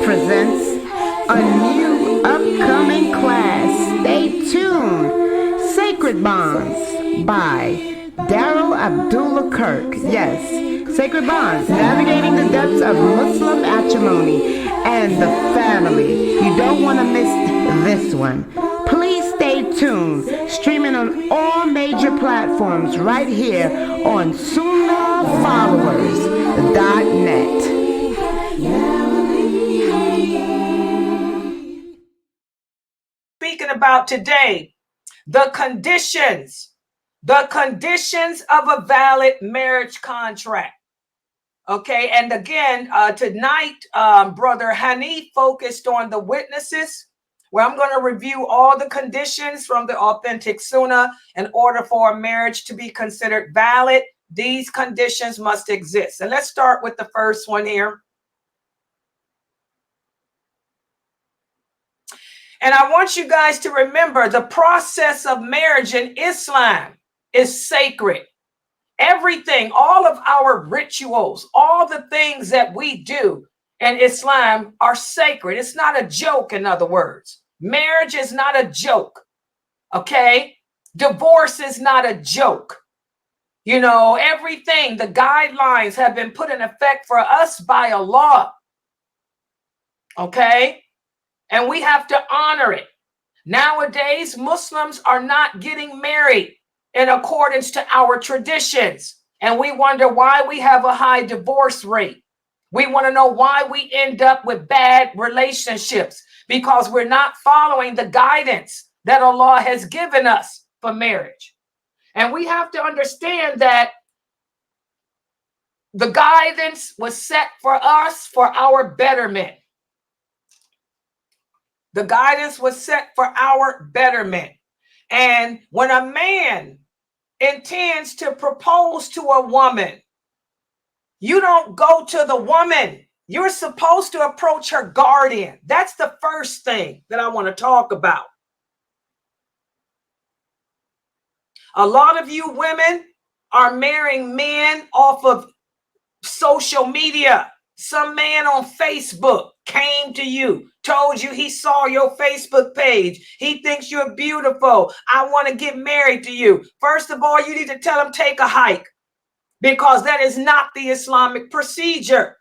presents a new upcoming class. Stay tuned. Sacred Bonds by Darrell Abdullah Kirk. Yes, Sacred Bonds, navigating the depths of Muslim matrimony and the family. You don't want to miss this one. Please stay tuned. Streaming on all major platforms right here on Sunnahfollowers.net. Speaking about today, the conditions of a valid marriage contract. Okay, and again, tonight, Brother Hani focused on the witnesses, where I'm going to review all the conditions from the authentic Sunnah. In order for a marriage to be considered valid, these conditions must exist. And let's start with the first one here. And I want you guys to remember the process of marriage in Islam is sacred. Everything, all of our rituals, all the things that we do in Islam are sacred. It's not a joke, in other words. Marriage is not a joke, okay? Divorce is not a joke. You know, everything, the guidelines have been put in effect for us by Allah, okay? And we have to honor it. Nowadays, Muslims are not getting married in accordance to our traditions. And we wonder why we have a high divorce rate. We want to know why we end up with bad relationships, because we're not following the guidance that Allah has given us for marriage. And we have to understand that the guidance was set for us for our betterment. The guidance was set for our betterment. And when a man intends to propose to a woman, you don't go to the woman. You're supposed to approach her guardian. That's the first thing that I want to talk about. A lot of you women are marrying men off of social media. Some man on Facebook came to you, told you he saw your Facebook page. He thinks you're beautiful. I want to get married to you. First of all, you need to tell him take a hike, because that is not the Islamic procedure.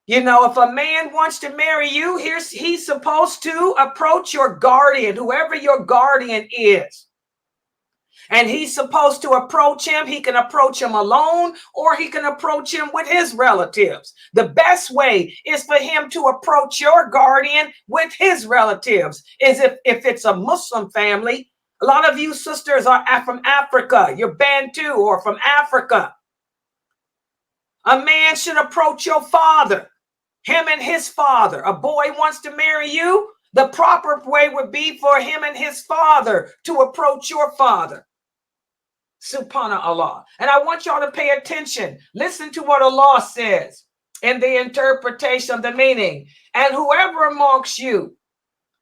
You know, if a man wants to marry you, he's supposed to approach your guardian, whoever your guardian is. And he's supposed to approach him. He can approach him alone, or he can approach him with his relatives. The best way is for him to approach your guardian with his relatives. Is if it's a Muslim family. A lot of you sisters are from Africa. You're Bantu or from Africa. A man should approach your father, him and his father. A boy wants to marry you. The proper way would be for him and his father to approach your father. Subhanallah. And I want y'all to pay attention. Listen to what Allah says in the interpretation of the meaning. And whoever amongst you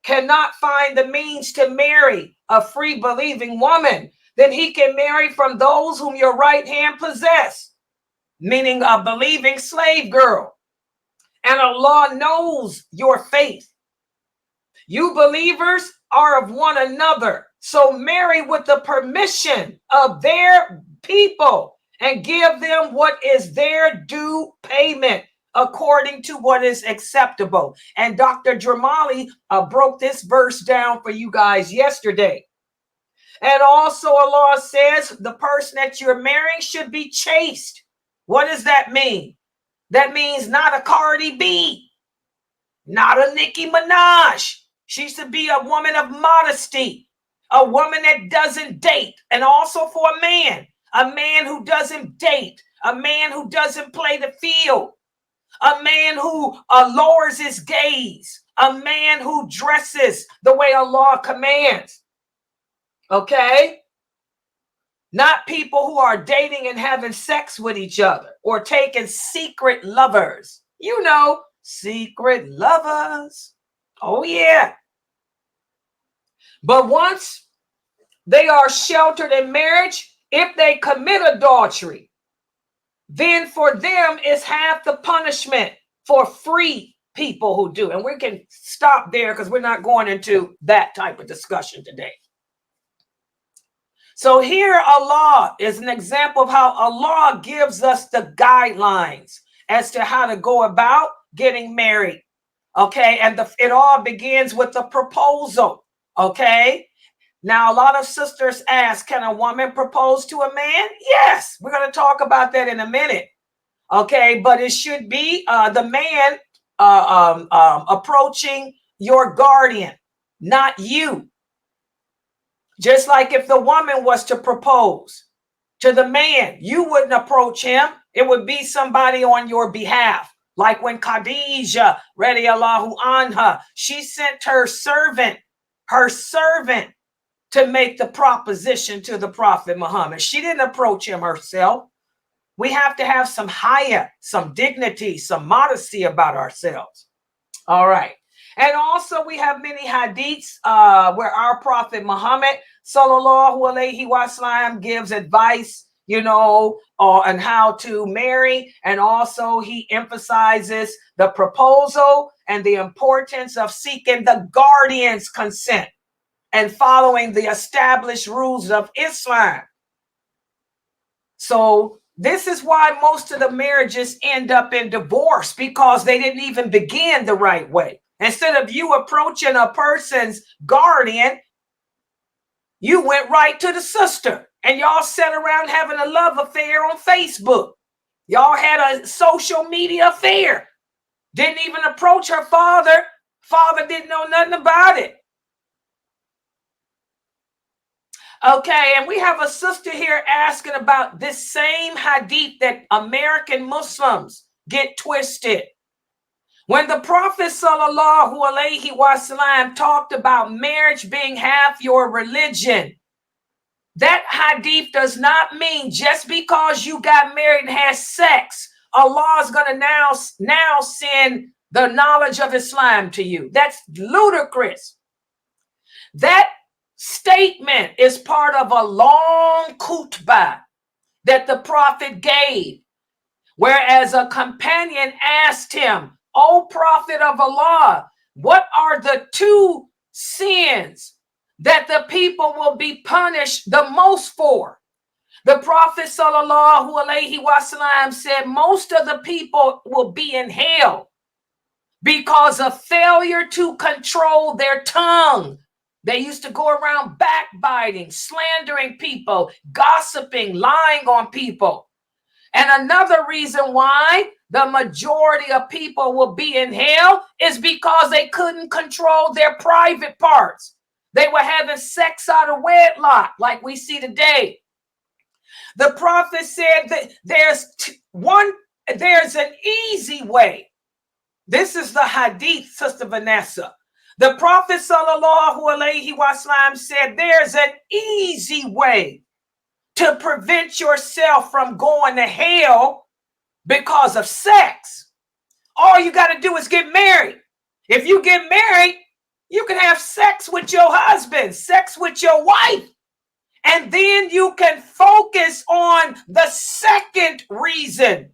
cannot find the means to marry a free believing woman, then he can marry from those whom your right hand possess, meaning a believing slave girl. And Allah knows your faith. You believers are of one another. So marry with the permission of their people and give them what is their due payment according to what is acceptable. And Dr. Dramali broke this verse down for you guys yesterday. And also Allah says the person that you're marrying should be chaste. What does that mean? That means not a Cardi B, not a Nicki Minaj. She should be a woman of modesty. A woman that doesn't date. And also for a man who doesn't date, a man who doesn't play the field, a man who lowers his gaze, a man who dresses the way Allah commands. Okay? Not people who are dating and having sex with each other or taking secret lovers. You know, secret lovers. Oh, yeah. But once they are sheltered in marriage, if they commit adultery, then for them is half the punishment for free people who do. And we can stop there because we're not going into that type of discussion today. So here Allah is an example of how Allah gives us the guidelines as to how to go about getting married. Okay, and it all begins with a proposal. Okay, now a lot of sisters ask, can a woman propose to a man? Yes, we're going to talk about that in a minute. Okay, but it should be the man approaching your guardian, not you. Just like if the woman was to propose to the man, you wouldn't approach him. It would be somebody on your behalf. Like when Khadija, radiallahu anha, she sent her servant to make the proposition to the Prophet Muhammad. She didn't approach him herself. We have to have some haya, some dignity, some modesty about ourselves. All right. And also we have many hadiths where our Prophet Muhammad sallallahu alaihi wasallam gives advice, on how to marry. And also he emphasizes the proposal and the importance of seeking the guardian's consent and following the established rules of Islam. So this is why most of the marriages end up in divorce, because they didn't even begin the right way. Instead of you approaching a person's guardian, you went right to the sister and y'all sat around having a love affair on Facebook. Y'all had a social media affair. Didn't even approach her father. Father didn't know nothing about it. Okay, and we have a sister here asking about this same hadith that American Muslims get twisted. When the Prophet sallallahu alaihi wasallam talked about marriage being half your religion, that hadith does not mean just because you got married and had sex, Allah is going to now send the knowledge of Islam to you. That's ludicrous. That statement is part of a long khutbah that the Prophet gave, whereas a companion asked him, O Prophet of Allah, what are the two sins that the people will be punished the most for? The Prophet sallallahu alaihi wasallam said most of the people will be in hell because of failure to control their tongue. They used to go around backbiting, slandering people, gossiping, lying on people. And another reason why the majority of people will be in hell is because they couldn't control their private parts. They were having sex out of wedlock, like we see today. The Prophet said that there's an easy way. This is the hadith, Sister Vanessa. The Prophet sallallahu alaihi wasallam said there's an easy way to prevent yourself from going to hell because of sex. All you got to do is get married. If you get married, you can have sex with your husband, sex with your wife, and then you can focus on the second reason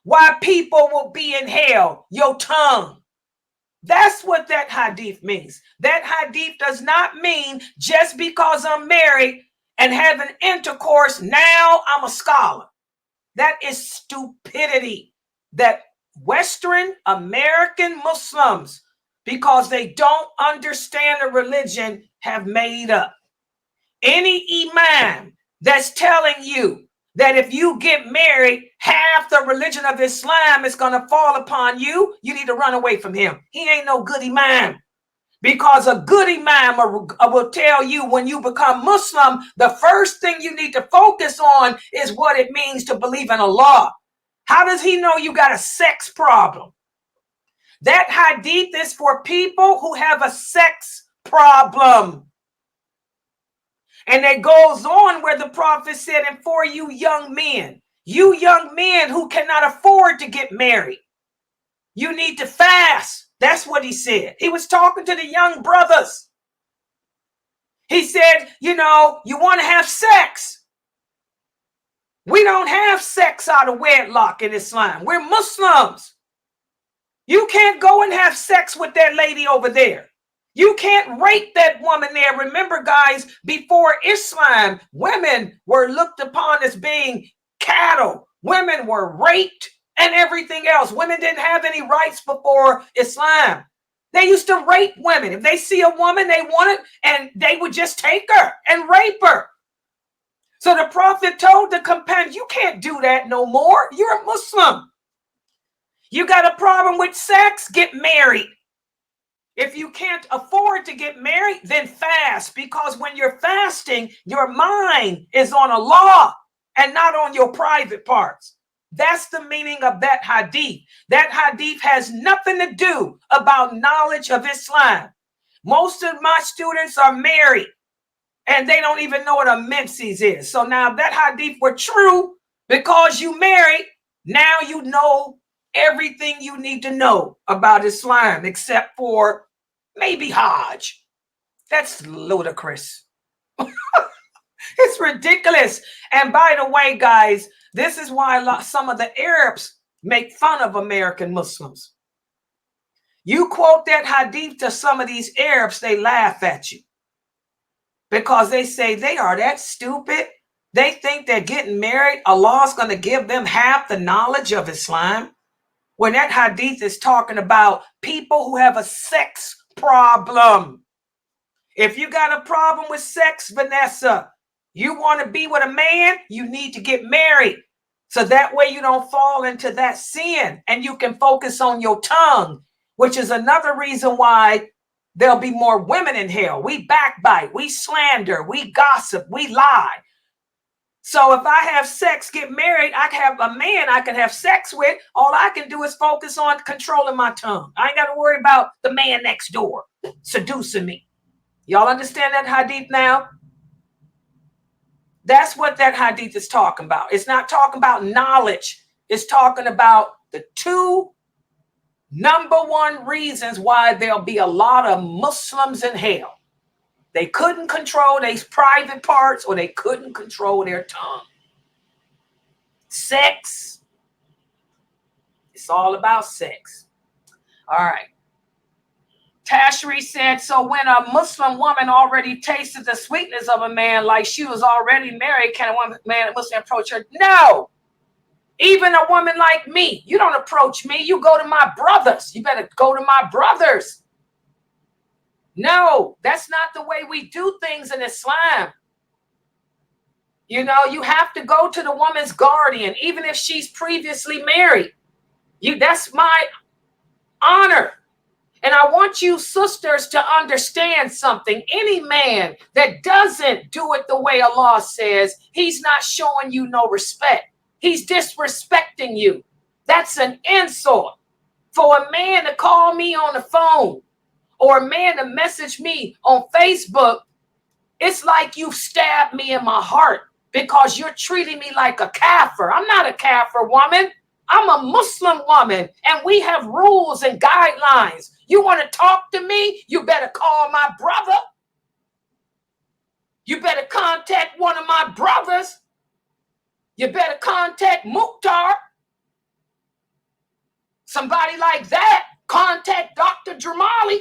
why people will be in hell, your tongue. That's what that hadith means. That hadith does not mean just because I'm married and having intercourse, now I'm a scholar. That is stupidity that Western American Muslims, because they don't understand the religion, have made up. Any imam that's telling you that if you get married, half the religion of Islam is going to fall upon you, you need to run away from him. He ain't no good imam. Because a good imam will tell you when you become Muslim, the first thing you need to focus on is what it means to believe in Allah. How does he know you got a sex problem? That hadith is for people who have a sex problem. And it goes on where the Prophet said, and for you young men who cannot afford to get married, you need to fast. That's what he said. He was talking to the young brothers. He said, you want to have sex. We don't have sex out of wedlock in Islam. We're Muslims. You can't go and have sex with that lady over there. You can't rape that woman there. Remember, guys, before Islam, women were looked upon as being cattle. Women were raped and everything else. Women didn't have any rights before Islam. They used to rape women. If they see a woman they wanted, and they would just take her and rape her. So the Prophet told the companions, you can't do that no more. You're a Muslim. You got a problem with sex? Get married. If you can't afford to get married, then fast. Because when you're fasting, your mind is on Allah and not on your private parts. That's the meaning of that hadith. That hadith has nothing to do about knowledge of Islam. Most of my students are married and they don't even know what a menses is. So now that hadith were true, because you married, now you know everything you need to know about Islam, except for maybe Hajj. That's ludicrous. It's ridiculous. And by the way, guys, this is why some of the Arabs make fun of American Muslims. You quote that hadith to some of these Arabs, they laugh at you because they say they are that stupid. They think that getting married, Allah's going to give them half the knowledge of Islam. When that hadith is talking about people who have a sex problem. If you got a problem with sex, Vanessa, you want to be with a man, you need to get married. So that way you don't fall into that sin and you can focus on your tongue, which is another reason why there'll be more women in hell. We backbite, we slander, we gossip, we lie. So if I have sex, get married, I can have a man I can have sex with. All I can do is focus on controlling my tongue. I ain't got to worry about the man next door seducing me. Y'all understand that hadith now? That's what that hadith is talking about. It's not talking about knowledge. It's talking about the two number one reasons why there'll be a lot of Muslims in hell. They couldn't control their private parts, or they couldn't control their tongue. Sex. It's all about sex. All right. Tashri said, so when a Muslim woman already tasted the sweetness of a man, like she was already married, can a Muslim approach her? No. Even a woman like me, you don't approach me. You go to my brothers. You better go to my brothers. No, that's not the way we do things in Islam. You know, you have to go to the woman's guardian, even if she's previously married. That's my honor. And I want you sisters to understand something. Any man that doesn't do it the way Allah says, he's not showing you no respect. He's disrespecting you. That's an insult. For a man to call me on the phone, or a man to message me on Facebook, it's like you've stabbed me in my heart because you're treating me like a kafir. I'm not a kafir woman. I'm a Muslim woman, and we have rules and guidelines. You want to talk to me? You better call my brother. You better contact one of my brothers. You better contact Mukhtar. Somebody like that. Contact Dr. Jamali.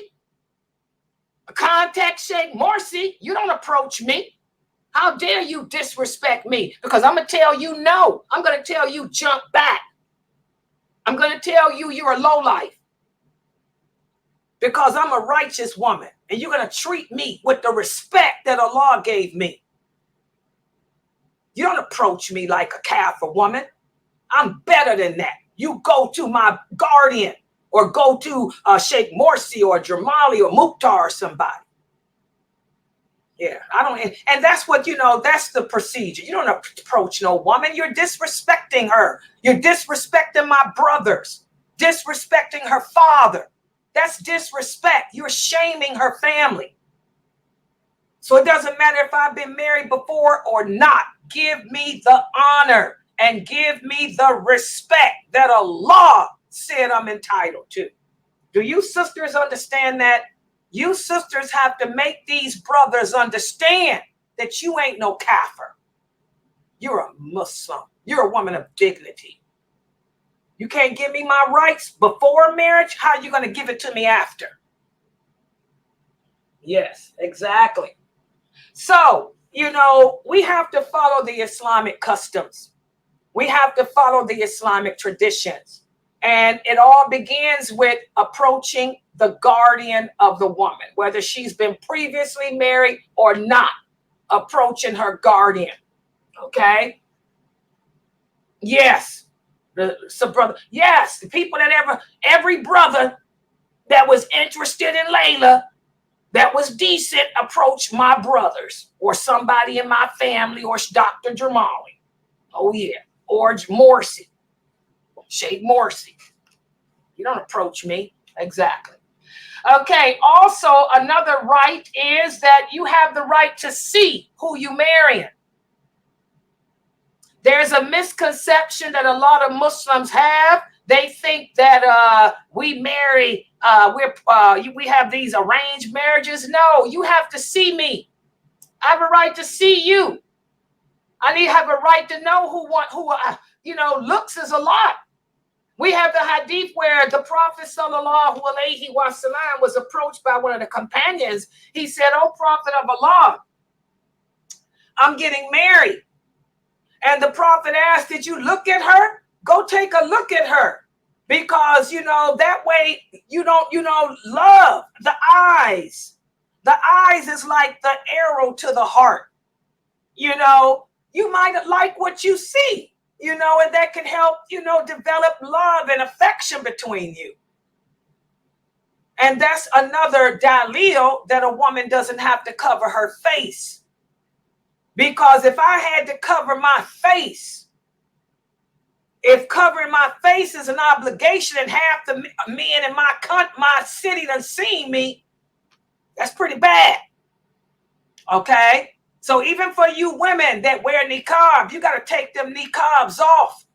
Contact Sheikh Morsi. You don't approach me. How dare you disrespect me? Because I'm going to tell you no. I'm going to tell you jump back. I'm going to tell you you're a lowlife. Because I'm a righteous woman. And you're going to treat me with the respect that Allah gave me. You don't approach me like a kafir woman. I'm better than that. You go to my guardian. Or go to Sheikh Morsi or Jamali or Mukhtar or somebody. Yeah, I don't. And that's what, that's the procedure. You don't approach no woman. You're disrespecting her. You're disrespecting my brothers. Disrespecting her father. That's disrespect. You're shaming her family. So it doesn't matter if I've been married before or not. Give me the honor and give me the respect that Allah said I'm entitled to. Do you sisters understand that? You sisters have to make these brothers understand that you ain't no kafir. You're a Muslim. You're a woman of dignity. You can't give me my rights before marriage. How are you going to give it to me after? Yes, exactly. So, we have to follow the Islamic customs. We have to follow the Islamic traditions. And it all begins with approaching the guardian of the woman, whether she's been previously married or not, approaching her guardian. Okay? Yes. So brother, yes, the people that every brother that was interested in Layla, that was decent, approached my brothers or somebody in my family or Dr. Jamali. Oh yeah. Or Morsi. Sheikh Morsi. You don't approach me. Exactly. Okay. Also, another right is that you have the right to see who you marrying. There's a misconception that a lot of Muslims have. They think that we marry, we have these arranged marriages. No, you have to see me. I have a right to see you. I need to have a right to know who looks is a lot. We have the hadith where the Prophet sallallahu alaihi wasallam was approached by one of the companions. He said, "Oh, Prophet of Allah, I'm getting married." And the Prophet asked, "Did you look at her? Go take a look at her. Because, that way you don't, love the eyes. The eyes is like the arrow to the heart. You might like what you see, and that can help, develop love and affection between you. And that's another dalil that a woman doesn't have to cover her face. Because if I had to cover my face, if covering my face is an obligation and half the men in my city done seen me, that's pretty bad. Okay? So even for you women that wear niqab, you got to take them niqabs off.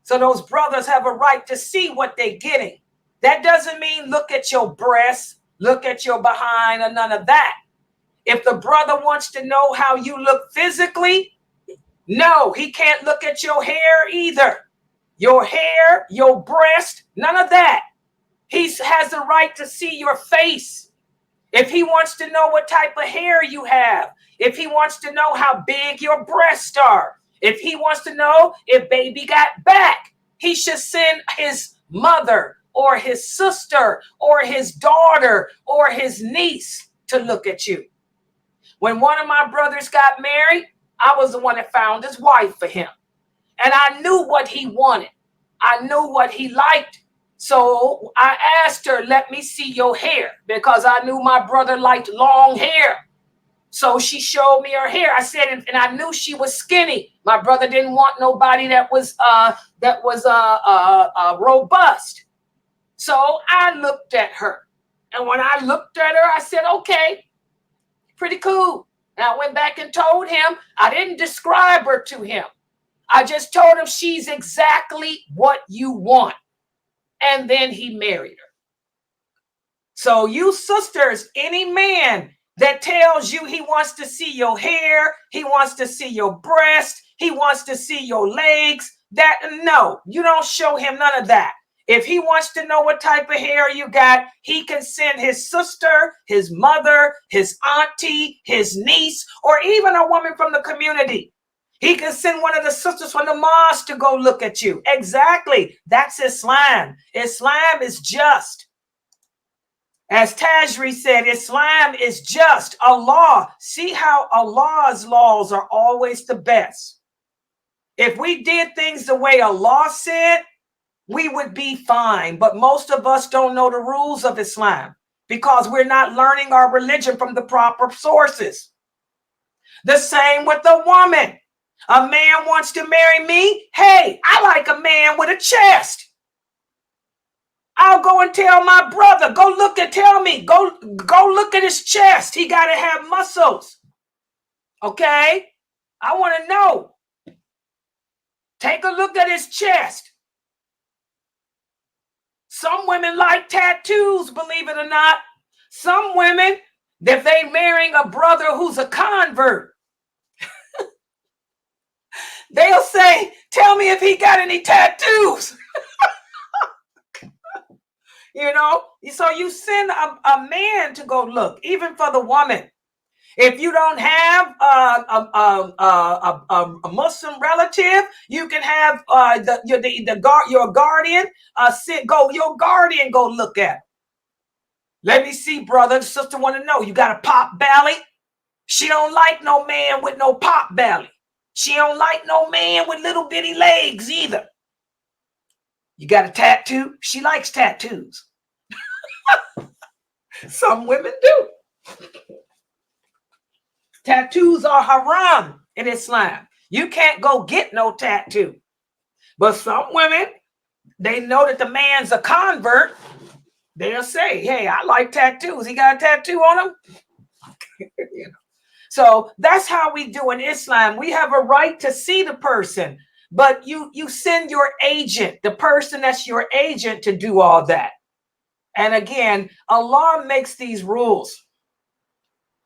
So those brothers have a right to see what they're getting. That doesn't mean look at your breasts, look at your behind, or none of that. If the brother wants to know how you look physically, no, he can't look at your hair either. Your hair, your breast, none of that. He has the right to see your face. If he wants to know what type of hair you have, if he wants to know how big your breasts are, if he wants to know if baby got back, he should send his mother or his sister or his daughter or his niece to look at you. When one of my brothers got married, I was the one that found his wife for him. And I knew what he wanted. I knew what he liked. So I asked her, let me see your hair, because I knew my brother liked long hair. So she showed me her hair. I said, and I knew she was skinny. My brother didn't want nobody that was robust. So I looked at her. And when I looked at her, I said, okay, pretty cool. And I went back and told him, I didn't describe her to him. I just told him she's exactly what you want. And then he married her. So you sisters, any man that tells you he wants to see your hair, he wants to see your breast, he wants to see your legs, no, you don't show him none of that. If he wants to know what type of hair you got, he can send his sister, his mother, his auntie, his niece, or even a woman from the community. He can send one of the sisters from the mosque to go look at you. Exactly. That's Islam. Islam is just. As Tajri said, Islam is just. Allah. See how Allah's laws are always the best. If we did things the way Allah said, we would be fine. But most of us don't know the rules of Islam because we're not learning our religion from the proper sources. The same with a woman. A man wants to marry me. Hey, I like a man with a chest. I'll go and tell my brother, go look at his chest. He got to have muscles. Okay? I want to know. Take a look at his chest. Some women like tattoos, believe it or not. Some women, if they're marrying a brother who's a convert, they'll say, tell me if he got any tattoos. You know, so you send a man to go look, even for the woman. If you don't have a Muslim relative, you can have your guardian. Your guardian go look at it. Let me see, brother and sister want to know. You got a pop belly? She don't like no man with no pop belly. She don't like no man with little bitty legs either. You got a tattoo? She likes tattoos. Some women do. Tattoos are haram in Islam. You can't go get no tattoo. But some women, they know that the man's a convert. They'll say, hey, I like tattoos. He got a tattoo on him? You know. So that's how we do in Islam. We have a right to see the person, but you send your agent, the person that's your agent, to do all that. And again, Allah makes these rules.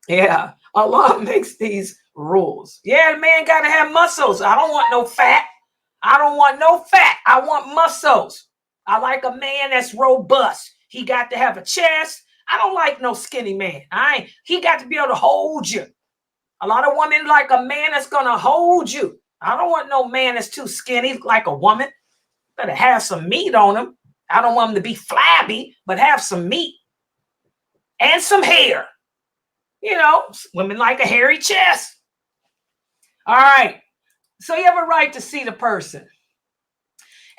Yeah, Allah makes these rules. Yeah, the man got to have muscles. I don't want no fat. I don't want no fat. I want muscles. I like a man that's robust. He got to have a chest. I don't like no skinny man. He got to be able to hold you. A lot of women like a man that's going to hold you. I don't want no man that's too skinny like a woman. Better have some meat on him. I don't want him to be flabby, but have some meat and some hair. You know, women like a hairy chest. All right. So you have a right to see the person.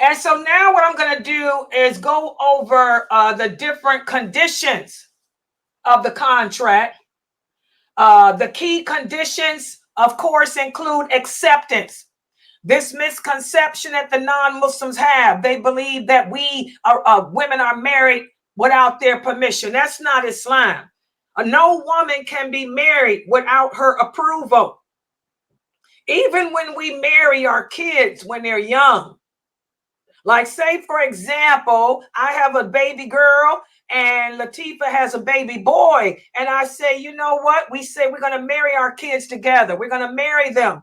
And so now what I'm going to do is go over the different conditions of the contract. The key conditions, of course, include acceptance. This misconception that the non-Muslims have, they believe that women are married without their permission. That's not Islam. No woman can be married without her approval. Even when we marry our kids when they're young. Like say, for example, I have a baby girl and Latifah has a baby boy. And I say, you know what? We say we're going to marry our kids together. We're going to marry them.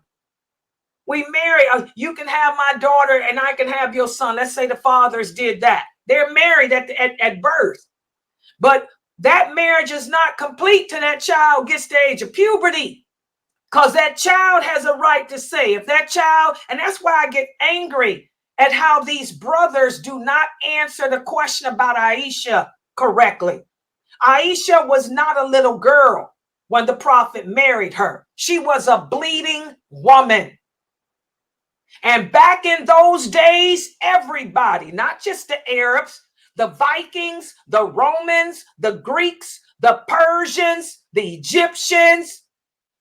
We marry. You can have my daughter and I can have your son. Let's say the fathers did that. They're married at birth. But that marriage is not complete till that child gets the age of puberty. Because that child has a right to say, if that child, and that's why I get angry at how these brothers do not answer the question about Aisha correctly. Aisha was not a little girl when the prophet married her. She was a bleeding woman. And back in those days, everybody, not just the Arabs, the Vikings, the Romans, the Greeks, the Persians, the Egyptians,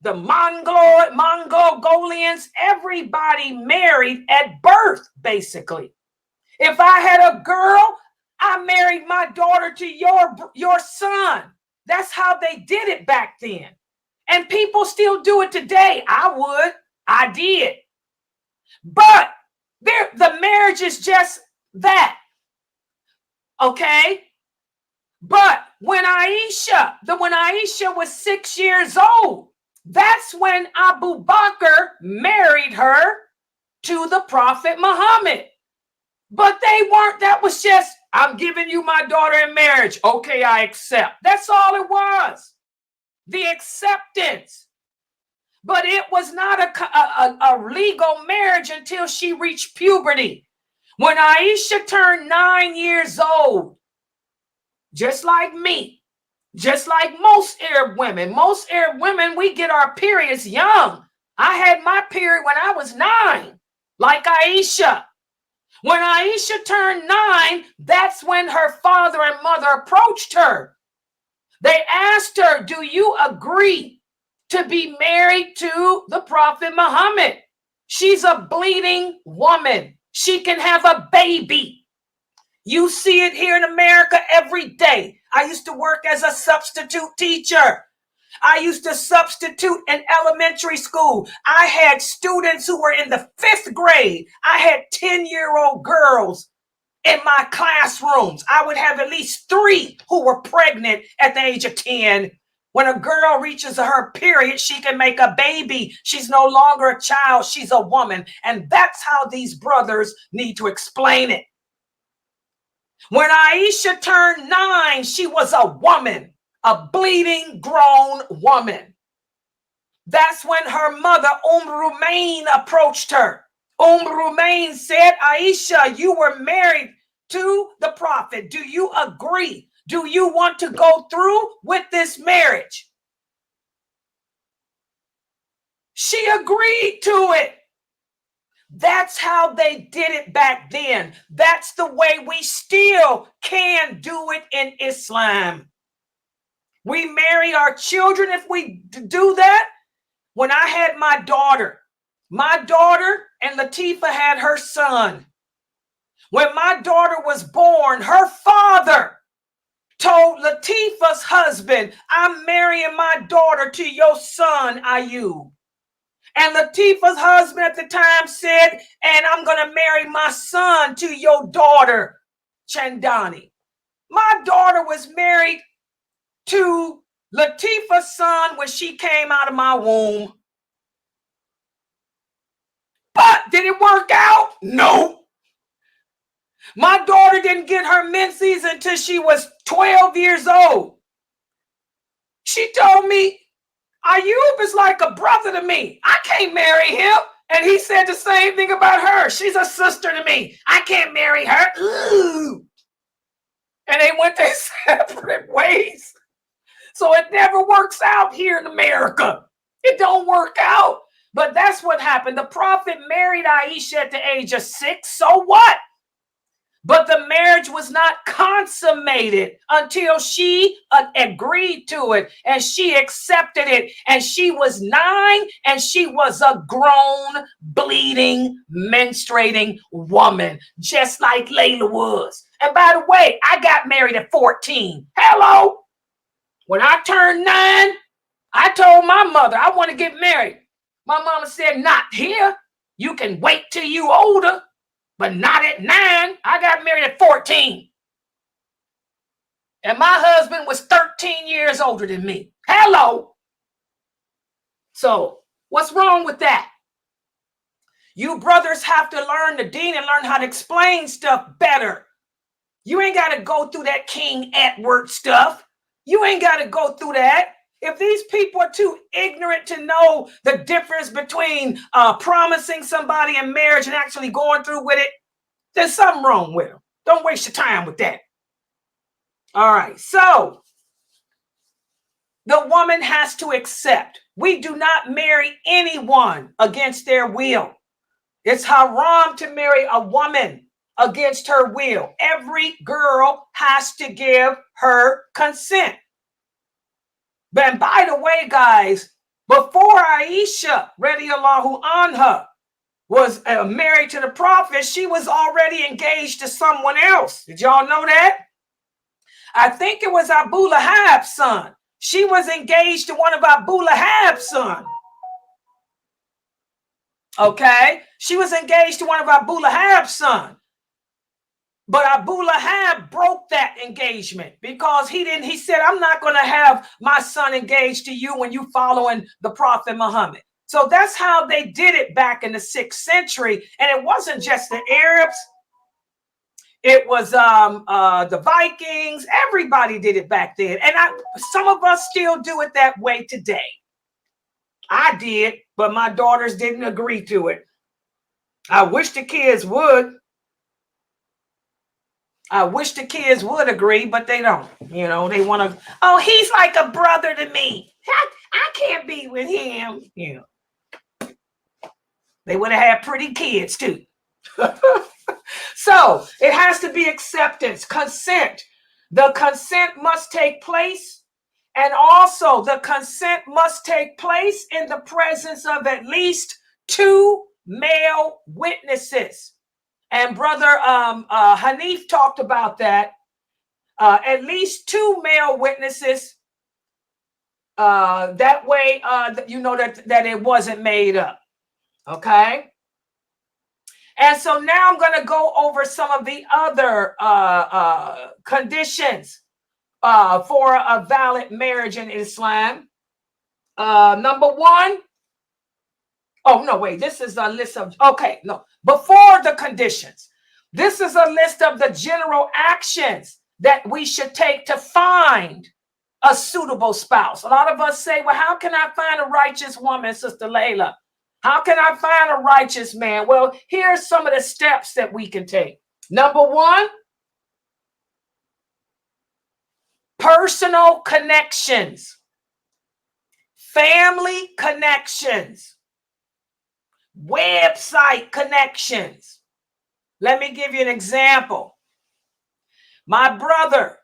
the Mongolians, everybody married at birth, basically. If I had a girl, I married my daughter to your son. That's how they did it back then. And people still do it today. I did. But the marriage is just that. Okay? But when Aisha was 6 years old, that's when Abu Bakr married her to the Prophet Muhammad. But that was just, I'm giving you my daughter in marriage. Okay, I accept. That's all it was. The acceptance. But it was not a legal marriage until she reached puberty. When Aisha turned 9 years old, just like me, just like most Arab women, we get our periods young. I had my period when I was 9, like Aisha. When Aisha turned 9, that's when her father and mother approached her. They asked her, do you agree to be married to the Prophet Muhammad? She's a bleeding woman. She can have a baby. You see it here in America every day. I used to work as a substitute teacher. I used to substitute in elementary school. I had students who were in the 5th grade. I had 10-year-old girls in my classrooms. I would have at least 3 who were pregnant at the age of 10. When a girl reaches her period, she can make a baby. She's no longer a child. She's a woman. And that's how these brothers need to explain it. When Aisha turned 9, she was a woman, a bleeding grown woman. That's when her mother, Rumain, approached her. Rumain said, Aisha, you were married to the prophet. Do you agree? Do you want to go through with this marriage? She agreed to it. That's how they did it back then. That's the way we still can do it in Islam. We marry our children if we do that. When I had my daughter and Latifah had her son. When my daughter was born, her father told Latifah's husband, I'm marrying my daughter to your son, Ayub. And Latifah's husband at the time said, and I'm going to marry my son to your daughter, Chandani. My daughter was married to Latifah's son when she came out of my womb. But did it work out? No. My daughter didn't get her menses until she was 12 years old. She told me, Ayub is like a brother to me. I can't marry him. And he said the same thing about her. She's a sister to me. I can't marry her. Ooh. And they went their separate ways. So it never works out here in America. It don't work out. But that's what happened. The prophet married Aisha at the age of 6. So what? But the marriage was not consummated until she agreed to it and she accepted it. And she was 9 and she was a grown, bleeding, menstruating woman, just like Layla was. And by the way, I got married at 14. Hello. When I turned 9, I told my mother I want to get married. My mama said, not here. You can wait till you older. But not at 9. I got married at 14. And my husband was 13 years older than me. Hello. So what's wrong with that? You brothers have to learn the deen and learn how to explain stuff better. You ain't got to go through that King Edward stuff. You ain't got to go through that. If these people are too ignorant to know the difference between promising somebody in marriage and actually going through with it, there's something wrong with them. Don't waste your time with that. All right. So the woman has to accept. We do not marry anyone against their will. It's haram to marry a woman against her will. Every girl has to give her consent. And by the way, guys, before Aisha, radiallahu anha, was married to the prophet, she was already engaged to someone else. Did y'all know that? I think it was Abu Lahab's son. She was engaged to one of Abu Lahab's sons. Okay? She was engaged to one of Abu Lahab's sons. But Abu Lahab broke that engagement because he said, I'm not going to have my son engaged to you when you following the prophet Muhammad. So that's how they did it back in the 6th century. And it wasn't just the Arabs. It was the Vikings. Everybody did it back then. And some of us still do it that way today. I did, but my daughters didn't agree to it. I wish the kids would. I wish the kids would agree, but they don't. You know, they want to, oh, he's like a brother to me. I can't be with him. You know, they would have had pretty kids too. So it has to be acceptance, consent. The consent must take place. And also the consent must take place in the presence of at least 2 male witnesses. And Brother Hanif talked about that. At least 2 male witnesses. That way, you know that it wasn't made up. Okay. And so now I'm going to go over some of the other conditions for a valid marriage in Islam. Number 1. Oh, no, wait. This is a list of, okay, no. Before the conditions. This is a list of the general actions that we should take to find a suitable spouse. A lot of us say, well, how can I find a righteous woman, Sister Layla? How can I find a righteous man? Well, here's some of the steps that we can take. Number one, personal connections, family connections, website connections. Let me give you an example. My brother,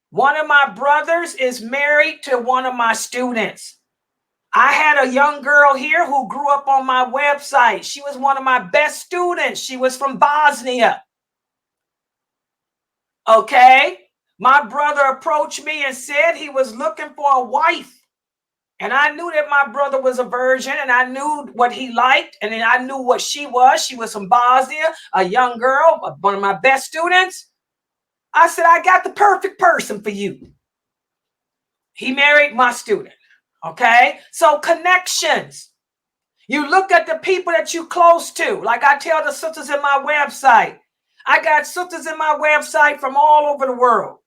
one of my brothers is married to one of my students. I had a young girl here who grew up on my website. She was one of my best students. She was from Bosnia. Okay. My brother approached me and said he was looking for a wife. And I knew that my brother was a virgin, and I knew what he liked, and then I knew what she was. She was from Bosnia, a young girl, one of my best students. I said, I got the perfect person for you. He married my student. Okay, so connections. You look at the people that you close to. Like I tell the sisters in my website, I got sisters in my website from all over the world.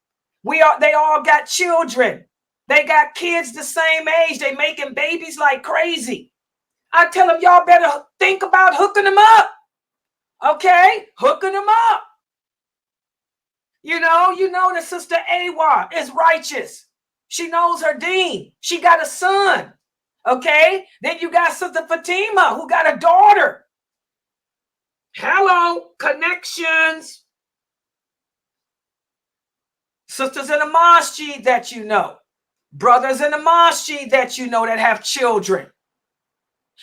They all got children. They got kids the same age. They making babies like crazy. I tell them, y'all better think about hooking them up. Okay, hooking them up. You know the Sister Awa is righteous. She knows her deen. She got a son. Okay. Then you got Sister Fatima, who got a daughter. Hello, connections. Sisters in the masjid that you know. Brothers in the masjid that you know that have children.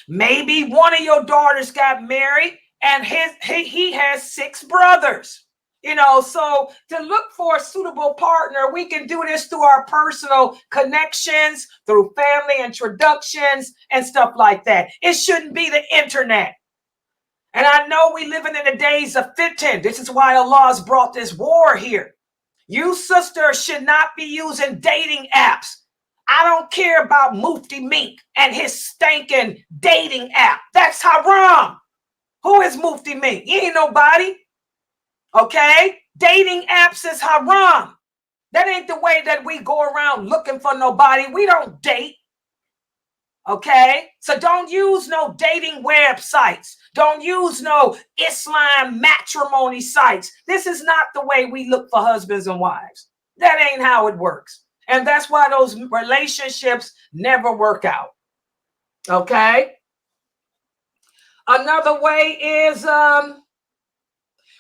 Maybe one of your daughters got married and he has 6 brothers. So to look for a suitable partner, we can do this through our personal connections, through family introductions and stuff like that. It shouldn't be the internet. And I know we living in the days of fitting. This is why Allah's brought this war here. You sisters should not be using dating apps. I don't care about Mufti Mink and his stinking dating app. That's haram. Who is Mufti Mink? He ain't nobody. Okay, dating apps is haram. That ain't the way that we go around looking for nobody. We don't date. Okay, so don't use no dating websites. Don't use no Islam matrimony sites. This is not the way we look for husbands and wives. That ain't how it works. And that's why those relationships never work out. Okay. Another way is,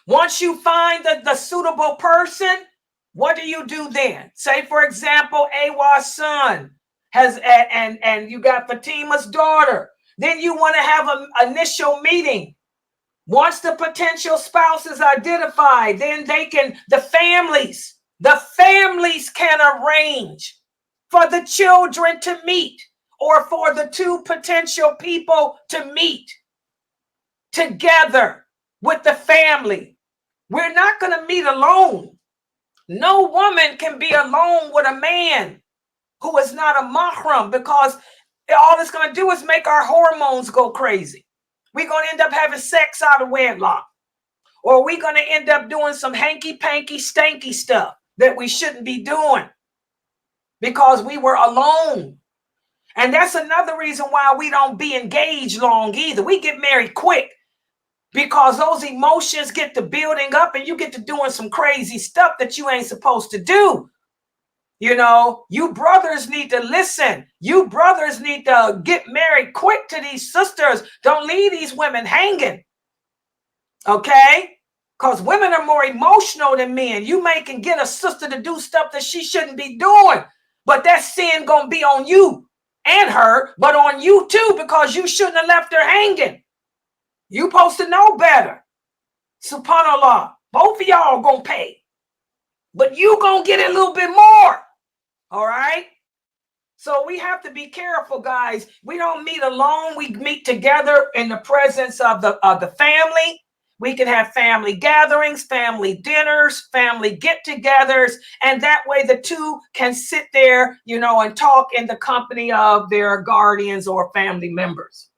once you find the suitable person, what do you do then? Say, for example, Awa's son has, and you got Fatima's daughter. Then you want to have an initial meeting. Once the potential spouse is identified, then the families can arrange for the children to meet, or for the 2 potential people to meet together with the family. We're not going to meet alone. No woman can be alone with a man who is not a mahram, because all it's going to do is make our hormones go crazy. We're going to end up having sex out of wedlock. Or we're going to end up doing some hanky-panky, stanky stuff that we shouldn't be doing because we were alone. And that's another reason why we don't be engaged long either. We get married quick, because those emotions get to building up and you get to doing some crazy stuff that you ain't supposed to do. You brothers need to listen. You brothers need to get married quick to these sisters. Don't leave these women hanging. Okay? Because women are more emotional than men. You can get a sister to do stuff that she shouldn't be doing. But that sin going to be on you and her, but on you too, because you shouldn't have left her hanging. You supposed to know better. SubhanAllah. Both of y'all gonna pay. But you gonna get a little bit more. All right? So we have to be careful, guys. We don't meet alone. We meet together in the presence of the family. We can have family gatherings, family dinners, family get-togethers. And that way the 2 can sit there, and talk in the company of their guardians or family members.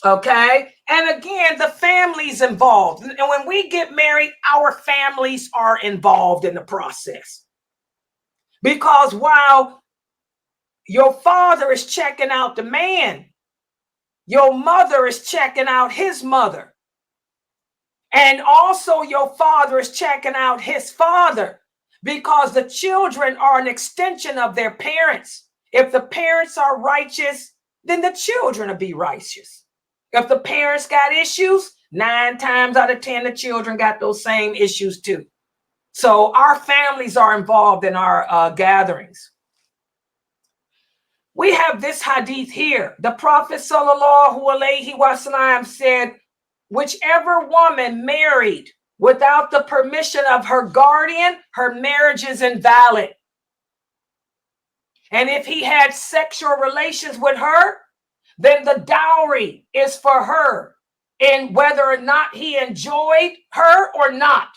Okay. And again, the family's involved. And when we get married, our families are involved in the process. Because while your father is checking out the man, your mother is checking out his mother. And also your father is checking out his father, because the children are an extension of their parents. If the parents are righteous, then the children will be righteous. If the parents got issues, 9 times out of 10, the children got those same issues too. So our families are involved in our gatherings. We have this hadith here. The Prophet sallallahu alaihi wasallam said, whichever woman married without the permission of her guardian, her marriage is invalid. And if he had sexual relations with her, then the dowry is for her, in whether or not he enjoyed her or not.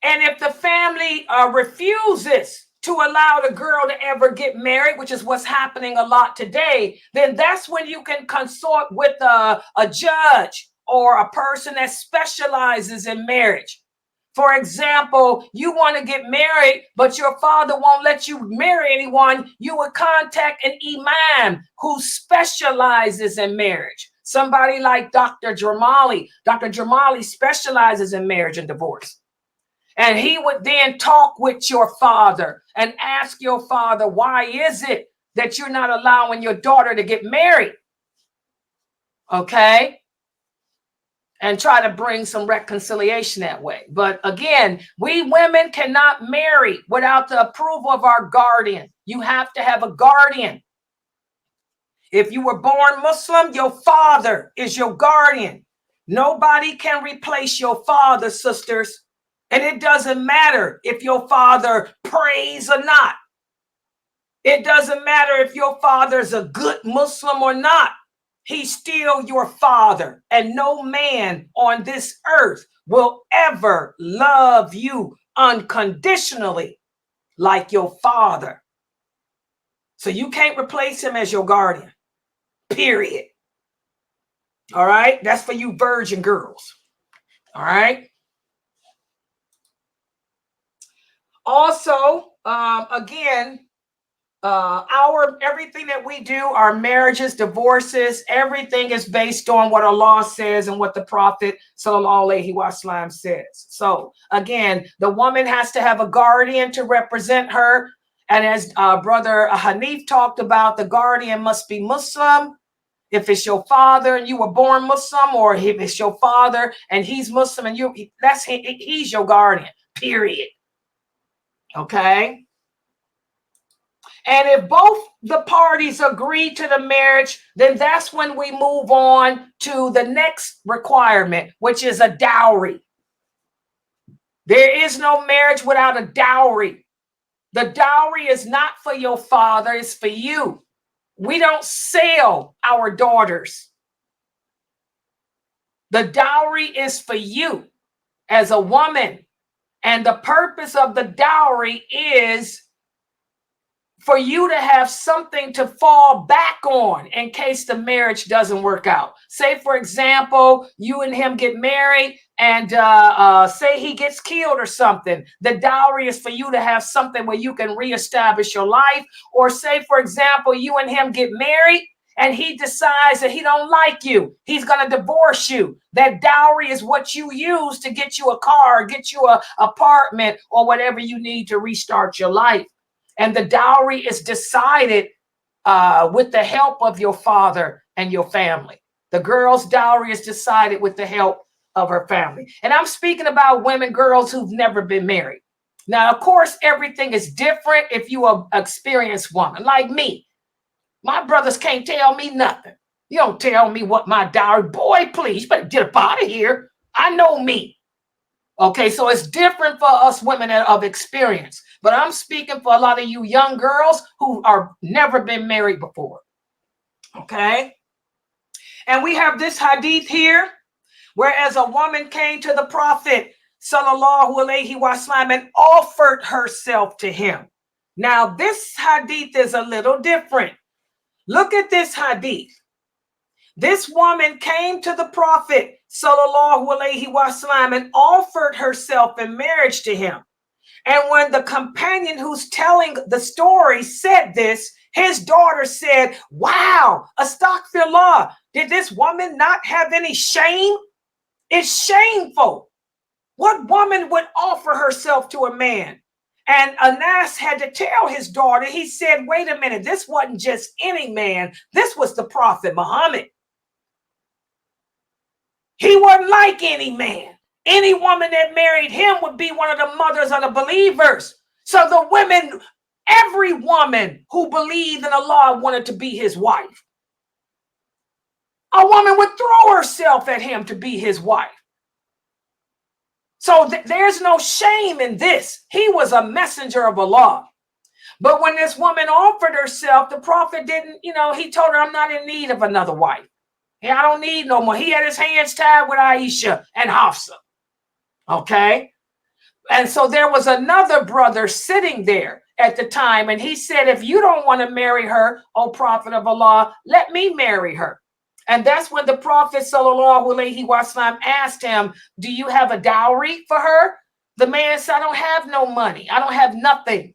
And if the family refuses to allow the girl to ever get married, which is what's happening a lot today, then that's when you can consort with a judge or a person that specializes in marriage. For example, you want to get married, but your father won't let you marry anyone. You would contact an imam who specializes in marriage. Somebody like Dr. Jamali. Dr. Jamali specializes in marriage and divorce. And he would then talk with your father and ask your father, why is it that you're not allowing your daughter to get married? Okay. And try to bring some reconciliation that way. But again, we women cannot marry without the approval of our guardian. You have to have a guardian. If you were born Muslim, your father is your guardian. Nobody can replace your father, sisters. And it doesn't matter if your father prays or not. It doesn't matter if your father is a good Muslim or not. He's still your father. And no man on this earth will ever love you unconditionally like your father. So you can't replace him as your guardian, period. All right? That's for you virgin girls. All right? Also, again, our everything that we do, our marriages, divorces, everything is based on what Allah says and what the Prophet sallallahu alaihi wasallam says. So again, the woman has to have a guardian to represent her. And as Brother Hanif talked about, the guardian must be Muslim. If it's your father and you were born Muslim, or if it's your father and he's Muslim and he's your guardian, period. Okay. And if both the parties agree to the marriage, then that's when we move on to the next requirement, which is a dowry. There is no marriage without a dowry. The dowry is not for your father, it's for you. We don't sell our daughters. The dowry is for you as a woman. And the purpose of the dowry is for you to have something to fall back on in case the marriage doesn't work out. Say, for example, you and him get married and say he gets killed or something. The dowry is for you to have something where you can reestablish your life. Or say, for example, you and him get married and he decides that he don't like you. He's going to divorce you. That dowry is what you use to get you a car, get you an apartment, or whatever you need to restart your life. And the dowry is decided with the help of your father and your family. The girl's dowry is decided with the help of her family. And I'm speaking about women, girls who've never been married. Now, of course, everything is different if you are an experienced woman like me. My brothers can't tell me nothing. You don't tell me what my dowry. Boy, please, you better get up out of here. I know me. Okay, so it's different for us women of experience. But I'm speaking for a lot of you young girls who are never been married before. Okay. And we have this hadith here, whereas a woman came to the Prophet sallallahu alaihi wasallam and offered herself to him. Now, this hadith is a little different. Look at this hadith. This woman came to the Prophet sallallahu alaihi wasallam and offered herself in marriage to him. And when the companion who's telling the story said this, his daughter said, wow, astaghfirullah, did this woman not have any shame? It's shameful. What woman would offer herself to a man? And Anas had to tell his daughter, he said, wait a minute, this wasn't just any man. This was the Prophet Muhammad. He wasn't like any man. Any woman that married him would be one of the mothers of the believers. So the women, every woman who believed in Allah wanted to be his wife. A woman would throw herself at him to be his wife. So there's no shame in this. He was a messenger of Allah. But when this woman offered herself, the Prophet didn't, he told her, I'm not in need of another wife. I don't need no more. He had his hands tied with Aisha and Hafsa. Okay. And so there was another brother sitting there at the time. And he said, if you don't want to marry her, O Prophet of Allah, let me marry her. And that's when the Prophet sallallahu alaihi wasallam asked him, do you have a dowry for her? The man said, I don't have no money. I don't have nothing.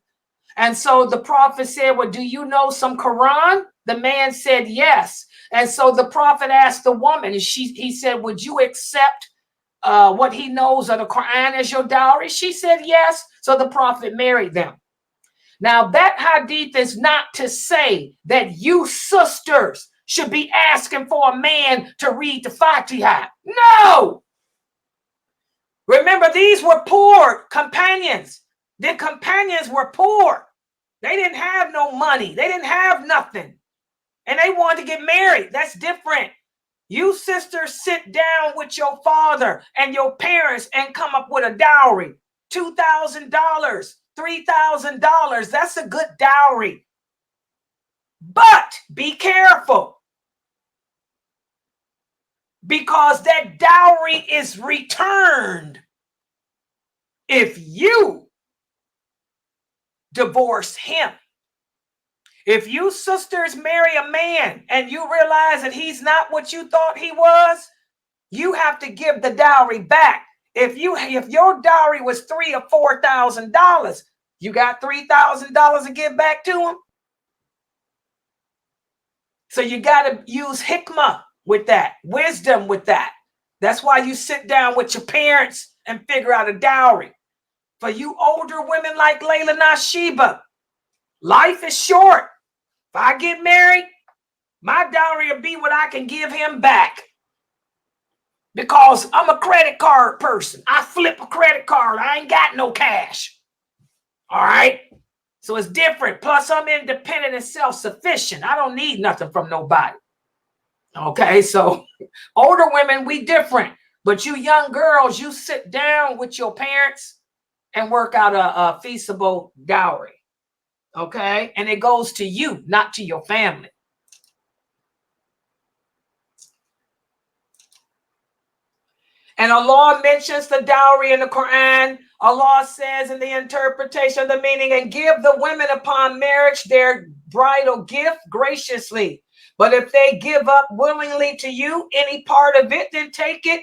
And so the Prophet said, well, do you know some Quran? The man said, yes. And so the Prophet asked the woman, and he said, would you accept what he knows of the Quran as your dowry? She said, yes. So the Prophet married them. Now that hadith is not to say that you sisters should be asking for a man to read the Fatiha. No. Remember, these were poor companions. The companions were poor. They didn't have no money. They didn't have nothing. And they wanted to get married. That's different. You sisters sit down with your father and your parents and come up with a dowry. $2,000, $3,000. That's a good dowry. But be careful. Because that dowry is returned if you divorce him. If you sisters marry a man and you realize that he's not what you thought he was, you have to give the dowry back. If your dowry was $3,000 or $4,000, you got $3,000 to give back to him. So you got to use hikmah with that, wisdom with that. That's why you sit down with your parents and figure out a dowry. For you older women like Laila Nasheeba, life is short. If I get married, my dowry will be what I can give him back. Because I'm a credit card person. I flip a credit card. I ain't got no cash. All right? So it's different. Plus, I'm independent and self-sufficient. I don't need nothing from nobody. Okay, so older women, we different. But you young girls, you sit down with your parents and work out a feasible dowry. Okay, and it goes to you, not to your family. And Allah mentions the dowry in the Quran. Allah says in the interpretation of the meaning, and give the women upon marriage their bridal gift graciously. But if they give up willingly to you any part of it, then take it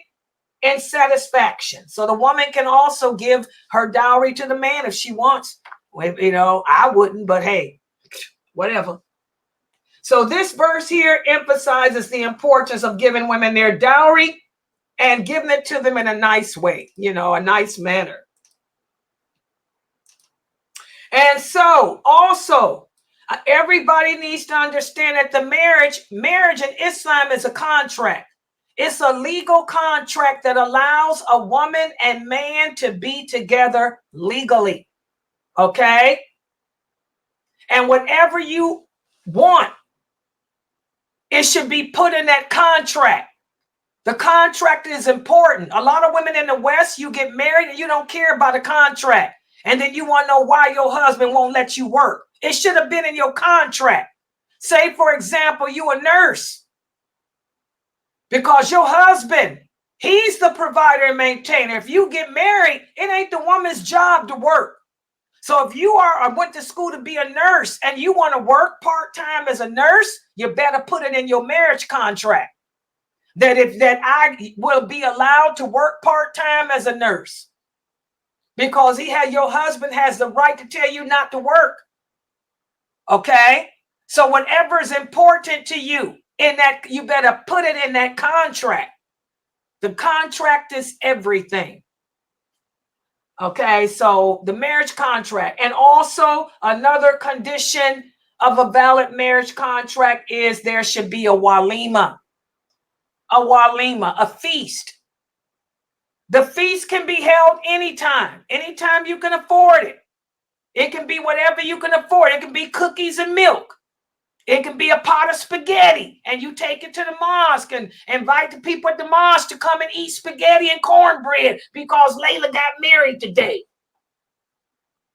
in satisfaction. So the woman can also give her dowry to the man if she wants. I wouldn't, but hey, whatever. So this verse here emphasizes the importance of giving women their dowry and giving it to them in a nice way, a nice manner. And so also, everybody needs to understand that the marriage in Islam is a contract. It's a legal contract that allows a woman and man to be together legally. Okay? And whatever you want, it should be put in that contract. The contract is important. A lot of women in the West, you get married and you don't care about a contract. And then you want to know why your husband won't let you work. It should have been in your contract. Say, for example, you a nurse. Because your husband, he's the provider and maintainer. If you get married, it ain't the woman's job to work. So if you went to school to be a nurse and you want to work part-time as a nurse, you better put it in your marriage contract. that I will be allowed to work part-time as a nurse, because your husband has the right to tell you not to work. Okay? So whatever is important to you in that, you better put it in that contract. The contract is everything. Okay, so the marriage contract. And also another condition of a valid marriage contract is there should be a walima. A walima, a feast. The feast can be held anytime you can afford it. It can be whatever you can afford. It can be cookies and milk. It can be a pot of spaghetti, and you take it to the mosque and invite the people at the mosque to come and eat spaghetti and cornbread because Layla got married today.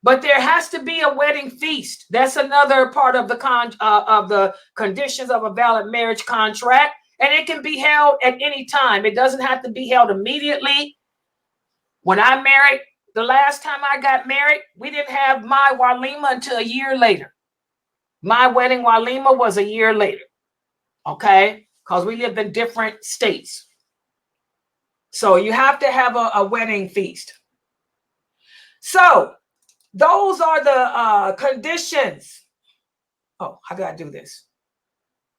But there has to be a wedding feast. That's another part of the conditions of a valid marriage contract, and it can be held at any time. It doesn't have to be held immediately. When I married, the last time I got married, we didn't have my walima until a year later. My wedding walima was a year later, okay? Because we lived in different states. So you have to have a wedding feast. So those are the conditions. Oh, how did I do this?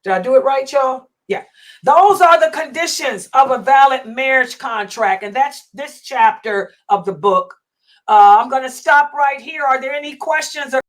Did I do it right, y'all? Yeah. Those are the conditions of a valid marriage contract. And that's this chapter of the book. I'm going to stop right here. Are there any questions or